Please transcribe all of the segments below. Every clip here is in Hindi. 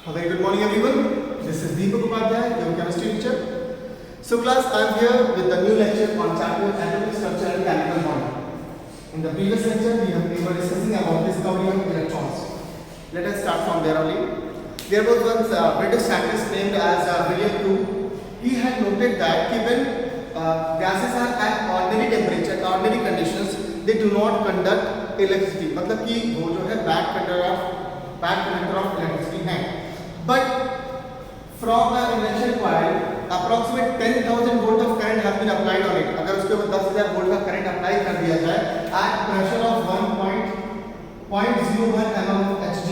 A very good morning everyone. This is Deepak Upadhyay, your chemistry teacher. So class, I am here with the new lecture on chapter atomic structure and chemical bond. In the previous lecture, we were discussing about discovery of electrons. Let us start from there only. There was once a British scientist named as William Crew. He had noted that when gases are at ordinary temperature, ordinary conditions, they do not conduct electricity. मतलब कि वो जो है bad conductor of electricity है. But from the invention coil, approximate 10,000 volt of current has been applied on it. अगर उसके ऊपर 10,000 volt का current apply कर दिया जाए at pressure of 1.01 mm of Hg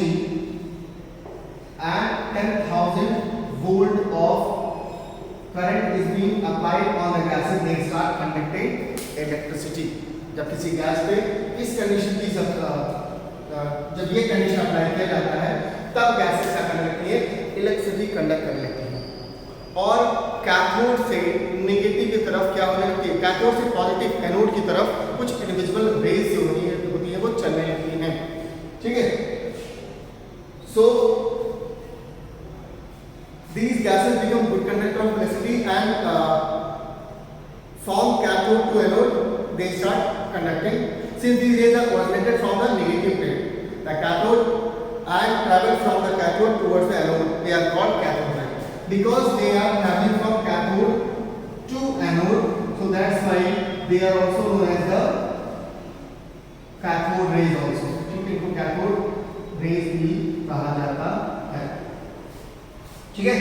and 10,000 volt of current is being applied on the gases, they start conducting electricity. जब किसी गैस पे इस कंडीशन की जब ये कंडीशन अप्लाई किया जाता है तब गैसेस क्या करने लगती है, इलेक्ट्रिसिटी कंडक्ट करने लगती है. और कैथोड से नेगेटिव की तरफ क्या होने लगती है, कैथोड से पॉजिटिव एनोड की तरफ कुछ इनविजिबल रेज जो होती है वो चलने लगती हैं. ठीक है. सो these gases become good conductor of electricity and form cathode to anode. They start conducting. Since these rays are originated from the negative plate, the cathode and travel from the cathode towards the anode, they are called cathode rays. Because they are traveling from cathode to anode, so that's why they are also known as the cathode rays also. ठीक है, इनको cathode rays भी कहा जाता है. ठीक है.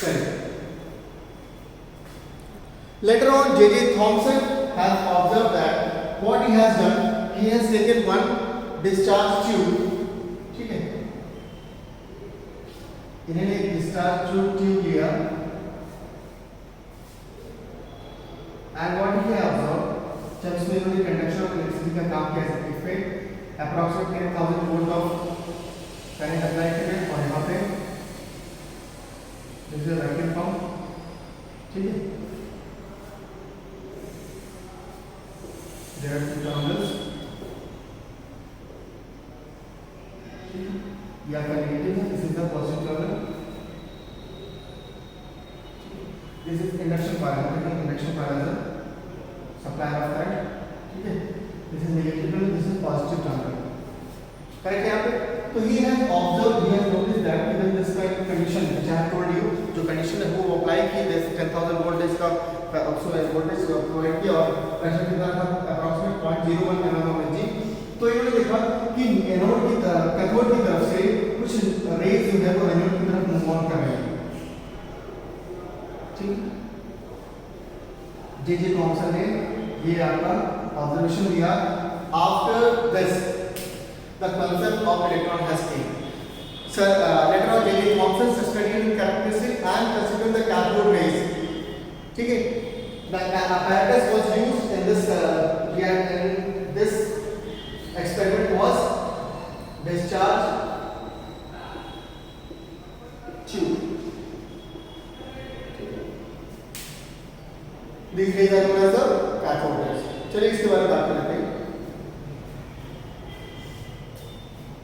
चलिए. Later on, J.J. Thomson has observed that what he has done, he has taken one discharge tube. ठीक है, इन्होंने एक discharge tube लिया and what he has observed, जब इसमें इन्होंने conduction of electricity का काम किया, इस पे approximately 10,000 volt of current apply किया और यहाँ पे this is a vacuum pump. ठीक है, there are two terminals. या का नेगेटिव है, this is the positive terminal. This is induction coil, induction coil is supply of current. ठीक है, this is negative terminal, this is positive terminal. Correct है यहाँ पे. तो he has observed, he has notice that given this kind condition which I have told you, जो कंडीशन है वो अप्लाई की, दिस 10,000 वोल्टेज का वोल्टेज प्रोवाइड किया और प्रेशर कितना था, अप्रॉक्सीमेट 0.01 mm of Hg. तो इन्होंने देखा कि एनोड की तरफ, कैथोड की तरफ से कुछ रेज जो है वो एनोड की तरफ मूव ऑन कर रही है. ठीक. जे.जे. थॉमसन ने ये आपका ऑब्जर्वेशन दिया. After this the concept of electron has came. So later on J.J. Thomson studied characteristic and considered the cathode rays. ठीक है. The apparatus was used in this experiment was discharge tube. These rays are known as the cathode rays. चलिए इसके बारे में बात करते हैं.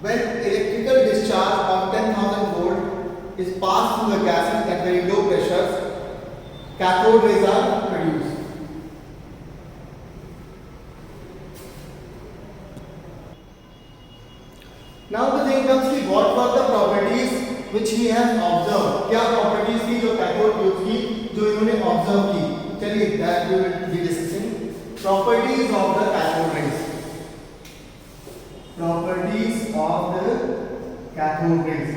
When electrical discharge of 10,000 volt is passed through the gases at very low pressures, cathode rays are produced. Now the thing comes कि what were the properties which he has observed. क्या properties थी जो cathode tubes की जो इन्होंने observe की. चलिए that we will be discussing. Properties of the cathode rays. Properties of the cathode rays.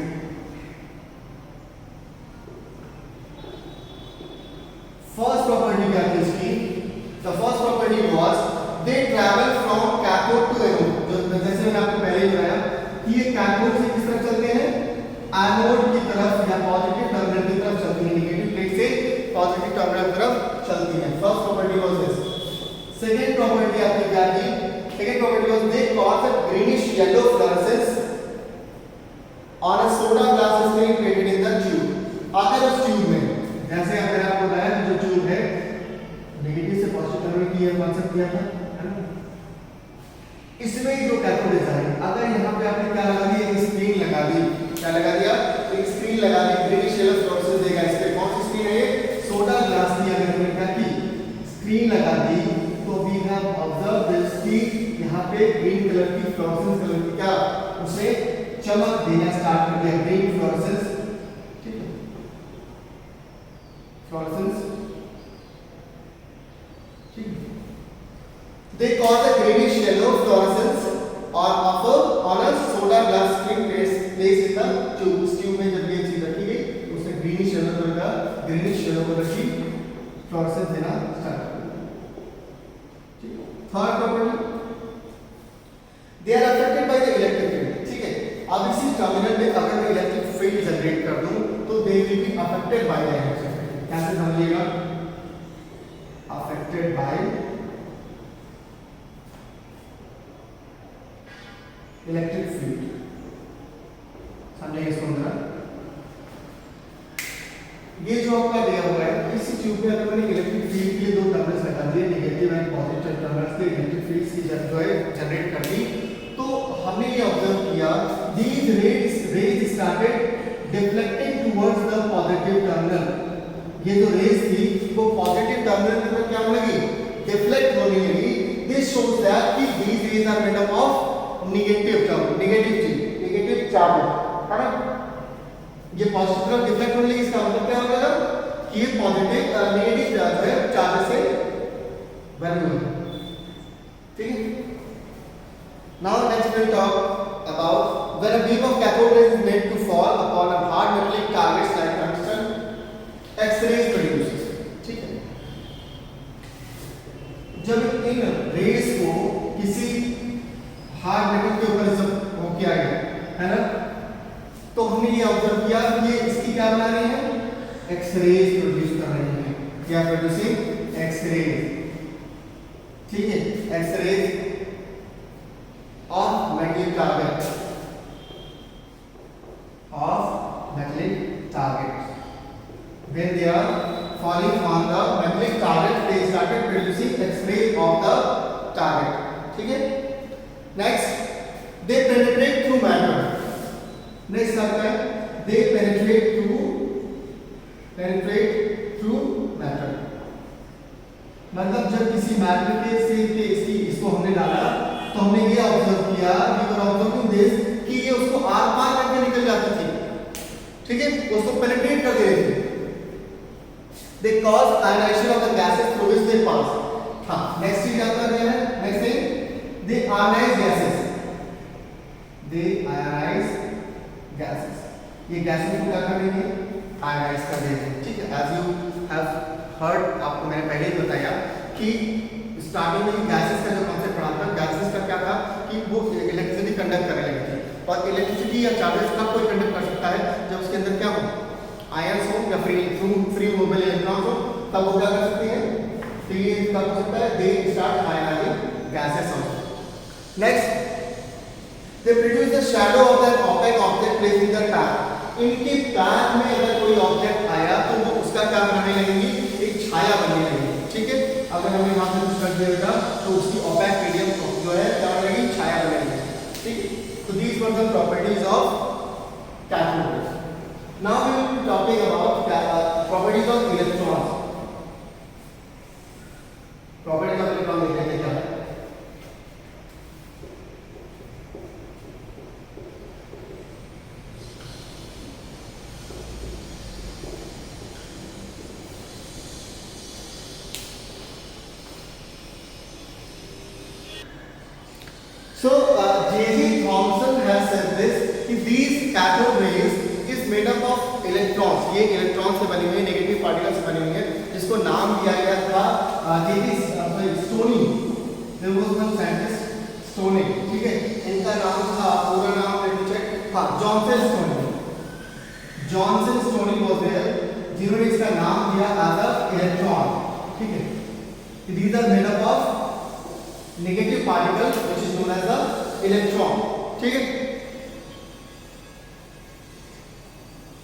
First property क्या थी इसकी? The first property was they travel from cathode to anode. जो जैसे मैंने आपको पहले बताया कि ये कैथोड से किस तरफ चलते हैं, एनोड की तरफ या पॉजिटिव टर्मिनल की तरफ चलती है. नेगेटिव प्लेट से पॉजिटिव टर्मिनल की तरफ चलती है. First property was this. Second property आपकी क्या थी? Second property was they cause a greenish yellow fluorescence on a soda glass screen created in the tube. अगर उस ट्यूब में, जैसे अगर आपको बताया जो ट्यूब है नेगेटिव से पॉजिटिव टर्मिनल की कॉन्सेप्ट किया था, है ना. इसमें जो कैथोड है, अगर यहाँ पे आपने क्या लगा दिया, एक स्क्रीन लगा दी. क्या लगा दिया? एक हैव ऑब्जर्व दिस कि यहाँ पे ग्रीन कलर की फ्लोरेसेंस कलर की क्या उसे चमक देना स्टार्ट कर दिया, ग्रीन फ्लोरेसेंस, ठीक है, फ्लोरेसेंस, ठीक है। They cause a greenish yellow fluorescence or on a soda glass screen placed in the tube. इस ट्यूब में जब ये चीज रखी गई उसने ग्रीनिश येलो कलर की फ्लोरेसेंस देना स्टार्ट कर दिया, ठीक है। Third property, they are affected by the electric field, ठीक है। अब इसी टर्मिनल में अगर मैं इलेक्ट्रिक फील्ड जनरेट कर दूं तो they will be affected by the electric field. कैसे समझिएगा, अफेक्टेड बाय इलेक्ट्रिक फील्ड, समझिए इसको जरा। ये जो आपका दिया हुआ है इसी ट्यूब में अगर मैंने इलेक्ट्रिक फील्ड के दो टर्मिनल्स लगा दिए, नेगेटिव एंड पॉजिटिव टर्मिनल्स के इलेक्ट्रिक फील्ड्स की जो है जनरेट कर दी, तो हमने ये ऑब्जर्व किया these raise started deflecting towards the positive terminal. ये जो रेज थी वो पॉजिटिव टर्मिनल की तरफ क्या होने लगी, डिफ्लेक्ट होने लगी। दिस शोज दैट कि these rays are made up of negative charge, है ना। ये पॉजिटिव तरफ डिफ्लेक्ट होने लगी, इसका मतलब क्या होगा कि ये पॉजिटिव नेगेटिव चार्ज है चार्ज से बनी हुई, ठीक है। Now next will talk about when a beam of cathode ray is made to fall upon a hard metallic targets like tungsten, X rays produces, ठीक है। जब इन रेज को किसी हार्ड मेटल के ऊपर जब वो किया गया, है ना, तो हमने ये ऑब्जर्व किया कि ये इसकी क्या बना रही है, एक्स-रेज प्रोड्यूस कर रही है, क्या प्रोड्यूसिंग एक्स-रेज, ठीक है, X-rays of metallic target, when they are falling on the metallic target they started producing x-ray of the target, ठीक है। next they penetrate through matter, next आता है they penetrate through matter, मतलब जब किसी मैटर के से इसको हमने डाला तो हमने ये ऑब्जर्व किया कि ये उसको आर पार करके निकल जाती थी, ठीक है, उसको पेनिट्रेट कर दे रही थी। They cause ionization of the gases through which they pass. हाँ, next चीज आता है, next thing they ionize gases. They ionize gases. ये gases को क्या करेंगे, ionize कर देंगे, ठीक है। As you have heard, आपको मैंने पहले ही बताया कि स्टार्टिंग में गैसेस का जो कॉन्सेप्ट पढ़ा था, गैसेस का क्या था कि वो इलेक्ट्रिसिटी कंडक्ट करने लगी थी, और इलेक्ट्रिसिटी या चार्जेस का कोई कंडक्ट कर सकता है जब उसके अंदर क्या हो, आयंस हो या फ्री मोबाइल इलेक्ट्रॉन्स हो, तब वो क्या कर सकते हैं, तो ये कब हो सकता है, they start ionising gases also. Next they produce the shadow of that opaque object placed in the path. इनके पैथ में अगर कोई ऑब्जेक्ट आया तो वो उसका क्या बनने लगेगी, एक छाया बनने लगेगी, ठीक है। अगर हमें यहाँ पे कुछ कर दिया तो उसकी ऑपेक मीडियम जो है क्या बनेगी, छाया बनेगी, ठीक है। तो these were the properties of cathode rays. Now we will be talking about properties of electrons. Properties of electron देख लेते हैं क्या है। So J.G. Thomson has said this कि these cathode rays made up of electrons, ये इलेक्ट्रॉन से बनी हुई है, नेगेटिव पार्टिकल से बनी हुई है, जिसको नाम दिया गया था Stoney, there was one scientist Stoney, ठीक है। इनका नाम था, पूरा नाम लेट मी चेक, हाँ, जॉनसन स्टोनी वाज देयर, जिन्होंने इसका नाम दिया एज अ इलेक्ट्रॉन, ठीक है। These are made up of negative particle which is known as the electron, ठीक है।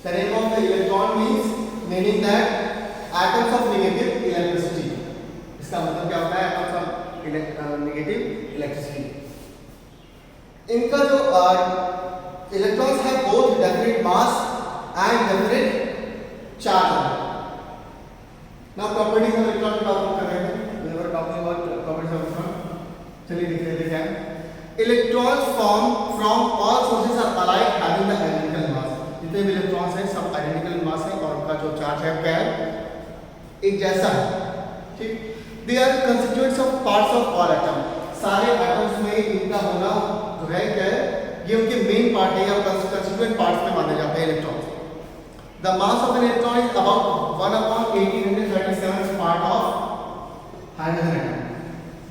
The name of the electron meaning that atoms of negative electricity. इसका मतलब क्या होता है, atoms of negative electricity. इनका जो electrons have both definite mass and definite charge. Now properties of electron की बात कर रहे हैं. We were talking about properties चलिए देख लेते हैं। Electrons form from all sources are alike having the identical mass. जितने भी इलेक्ट्रॉन्स हैं सब आइडेंटिकल मास है और उनका जो चार्ज है क्या है, एक जैसा है। ठीक, they are constituents of parts of all atom. सारे एटम्स में इनका होना जो है क्या है, ये उनके मेन पार्ट है या कंस्टिट्यूएंट पार्ट्स में माने जाते हैं electrons. The mass of an electron is about 1/1837 part of hydrogen atom.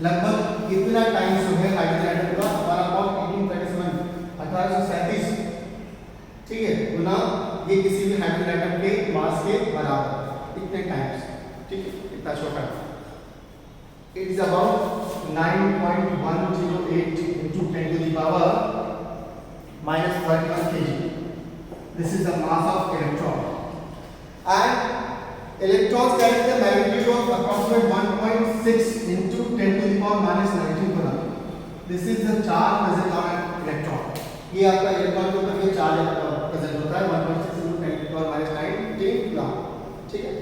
लगभग इतना टाइम जो है हाइड्रोजन एटम का 1/1837 1837, ठीक है, गुना ये किसी भी हाइड्रोजन एटम के मास के बराबर, इतने टाइम्स, ठीक है, इतना छोटा। It is about 9.108 into 10 to the power minus 31 kg. This is the mass of electron. And electrons carry the magnitude of approximate 1.6 into 10 to the power minus 19 coulomb. This is the charge present on an electron. ये आपका इलेक्ट्रॉन के ऊपर ये चार्ज प्रेजेंट होता है 1.6 into 10 to the power minus 19 coulomb. ठीक है।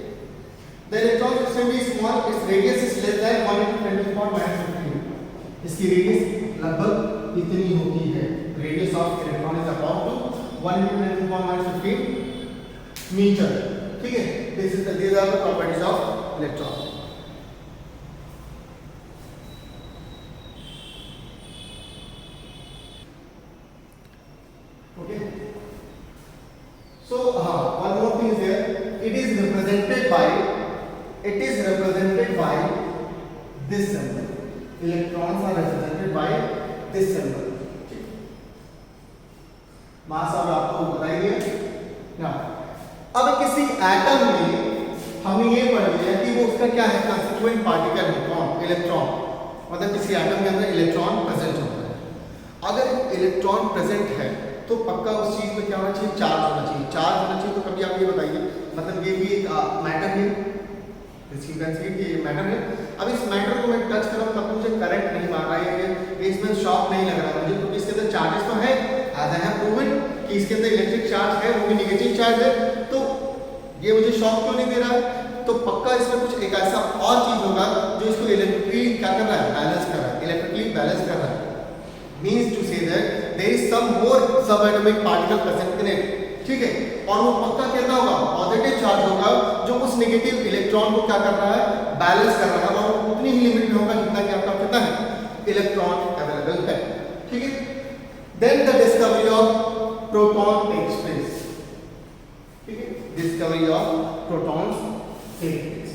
The electron is extremely small. Its radius is less than 1 into 10 to the power minus 15. इसकी रेडियस लगभग इतनी होती है। Radius of electron is about two 1 into 10 to the power minus 15 metre. ठीक है, these are the properties of electron. Okay, so one more thing is there. It is represented by this symbol. Electrons are represented by this symbol. मास अब आपको बताइए ना। अब किसी एटम में हमने ये पढ़ लिया कि वो उसका क्या है, कंस्टिट्यूएंट पार्टिकल है कौन, इलेक्ट्रॉन। मतलब किसी एटम के अंदर इलेक्ट्रॉन प्रेजेंट होता है। अगर इलेक्ट्रॉन प्रेजेंट है तो पक्का उस चीज में क्या होना चाहिए, चार्ज होना चाहिए। चार्ज होना चाहिए तो कभी आप ये बताइए, मतलब ये भी एक मैटर है, ये मैटर है। अब इस मैटर को मैं टच करूँ तब मुझे करंट नहीं मार रहा है, इसमें शॉक नहीं लग रहा है मुझे, क्योंकि इसके अंदर चार्जेस तो है, एज आई हैव प्रूवन कि इसके अंदर इलेक्ट्रिक चार्ज है, वो भी नेगेटिव चार्ज है, तो ये मुझे शॉक क्यों नहीं दे रहा है। तो पक्का इसमें कुछ एक ऐसा और चीज होगा जो इसको इलेक्ट्रिकली क्या कर रहा है, बैलेंस कर रहा है, इलेक्ट्रिकली बैलेंस कर रहा है। Means to say that there is some more sub atomic particle present in it. ठीक है, और वो पक्का कहता होगा पॉजिटिव चार्ज होगा जो उस नेगेटिव इलेक्ट्रॉन को क्या कर रहा है, बैलेंस कर रहा है, और उतनी ही लिमिट में होगा जितना कि आपका कितना है, इलेक्ट्रॉन अवेलेबल है। ठीक है, then the discovery of proton takes place. ठीक है, discovery of protons take place.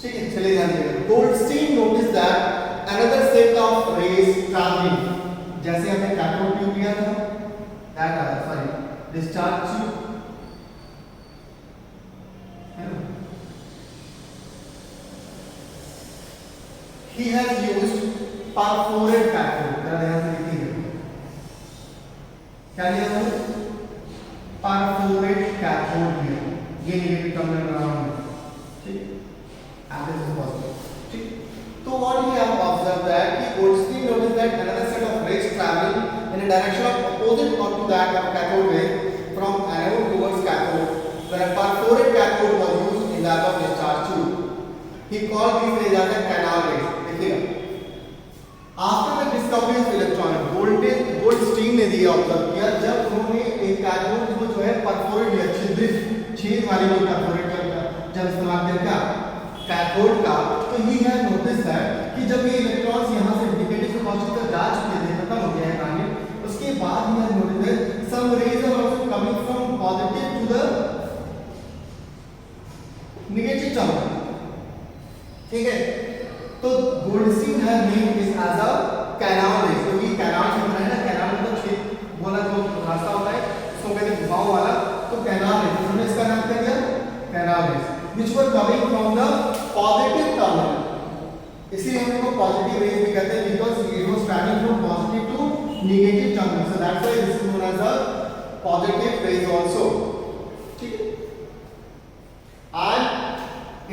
ठीक है, चलिए ध्यान दीजिए। Goldstein notice that another set of rays travelling, जैसे हमने कैथोड ट्यूब लिया था, discharge tube, he has used perforated cathode। जरा ध्यान से देखिए, क्या लिया था, perforated cathode लिया, ये नेगेटिव टर्मिनल बना हुआ है। ठीक, and this is positive। ठीक, तो what we have observed that कि Goldstein noticed that another set of rays traveling in a direction of opposite to that of cathode ray from anode towards cathode, where a perforated cathode was used in the above discharge tube. He called these rays as a canal rays। देखिएगा, after the discovery of electron, Goldstein ने दिया ऑब्जर्व किया जब उन्होंने एक कैथोड को जो है परफोरेट या छिद्रित छेद वाले जो परफोरेट जब इस्तेमाल किया कैथोड का, तो ही हैज नोटिस दैट कि जब ये इलेक्ट्रॉन्स यहां से नेगेटिव से पॉजिटिव तक जा चुके थे, खत्म हो गया है कहानी, उसके बाद ही has notice that some rays are also coming from positive to the negative charge. ठीक है, तो Goldstein has named this as a canal rays. तो ये कैनाल शब्द है ना, कैनाल मतलब छेद वाला जो रास्ता होता है उसको कहते हैं घुमाव वाला, तो कैनाल रेज, उन्होंने इसका नाम क्या दिया, canal raise, which were coming from the positive terminal। इसलिए हम इनको पॉजिटिव रेज भी कहते हैं, because it was traveling from positive to negative terminal, so that's why this is known as a positive rays also। ठीक है, and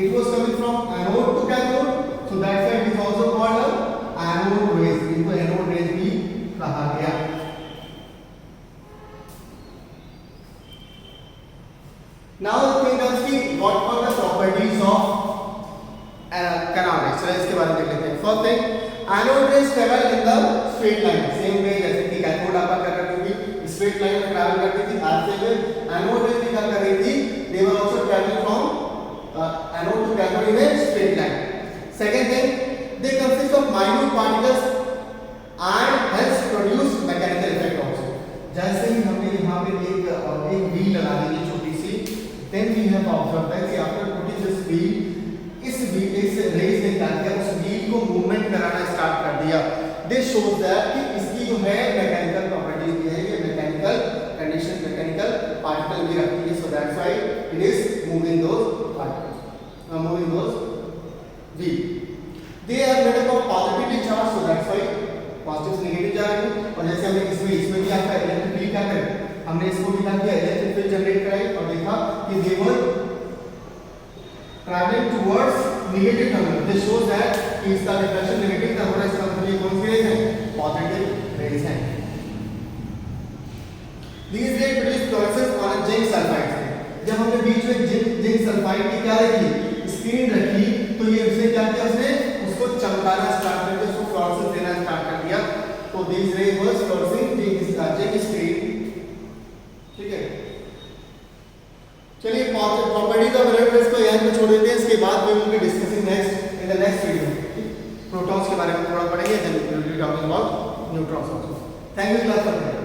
it was coming from anode to cathode, so that's why it is also called a anode rays। इनको anode rays भी कहा गया। चलिए इसके बारे में देख लेते हैं। First thing, anode rays travel in the straight line, same way जैसे कि कैथोड आपका कर रही थी स्ट्रेट लाइन में ट्रैवल करती थी, आज से एनोड रेज भी क्या कर रही थी, they were also travelling from anode to cathode in a straight line. Second thing, they consist of minute particles and hence produce mechanical effect also. जैसे ही हमने यहाँ पे एक व्हील लगा दी छोटी सी, then we have observe that कि आफ्टर पुटिंग दिस व्हील, इस रेज ने क्या किया, उस व्हील को मूवमेंट कराना स्टार्ट कर दिया। दिस शोज दैट कि इसकी जो है मैकेनिकल प्रॉपर्टीज भी है, ये मैकेनिकल कंडीशन, मैकेनिकल पार्टिकल भी रखती है, so that's why it is moving those particles, moving those wheel. They are made up of positively charge, so that's why positive से नेगेटिव जा रहे हैं। और जैसे हमने इसमें भी आपका इलेक्ट्रिक फील्ड क्या करें, हमने इसको भी क्या किया, इलेक्ट्रिक फील्ड जनरेट कराई और देखा कि they were travelling towards negative terminal. This shows that कि इसका रिफ्लेक्शन नेगेटिव था, और इसका मतलब ये कौन सी रेज है, पॉजिटिव रेज है। These rays produce fluorescence on a zinc sulphide. जब हमने बीच में जिंक सल्फाइड की क्या रखी, स्क्रीन रखी, तो ये उसने क्या किया, उसने उसको चमकाना स्टार्ट कर दिया, उसको फ्लोरेसेंस देना स्टार्ट कर दिया। तो these rays was fluorescing zinc screen, ठीक है। चलिए प्रॉपर्टीज ऑफ इलेक्ट्रॉन रेज को यहां पे छोड़ देते हैं, इसके बाद we will be discussing next in the next video protons के बारे में थोड़ा पढ़ेंगे, then we will be talking about neutrons also. Thank you class for